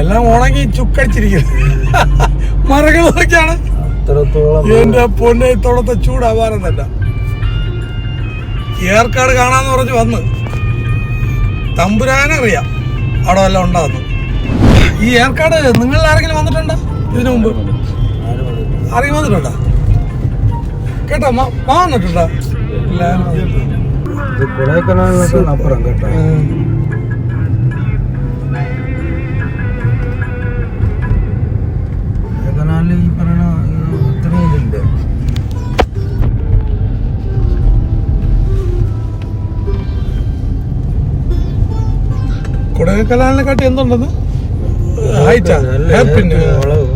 എല്ലാം ഉണങ്ങി ചുക്കടിച്ചിരിക്കുന്നു. മരങ്ങൾ നോക്കിയാണ് എന്റെ പൊന്നെ തൊടത്തെ ചൂടാവാരം തന്നെ. ഏർക്കാട് കാണാന്ന് പറഞ്ഞ് വന്ന് തമ്പുരാനറിയാം അവിടെ വല്ലതും ഉണ്ടാകുന്നു. ഈ ഏർക്കാട് നിങ്ങൾ ആരെങ്കിലും വന്നിട്ടുണ്ടോ ഇതിനു മുമ്പ്? ആരെങ്കിലും വന്നിട്ടുണ്ടോ കേട്ടോ? വന്നിട്ടുണ്ടോ? കൊടൈക്കനാലിനപ്പുറം കേട്ടോ. കൊടൈക്കനാലിൽ ഈ പറയണ ഇത്രയും ഇതില്ല. കൊടൈക്കനാലിനെ കാട്ടി എന്തുണ്ടെന്ന്? ഹൈറ്റാ, വളവ്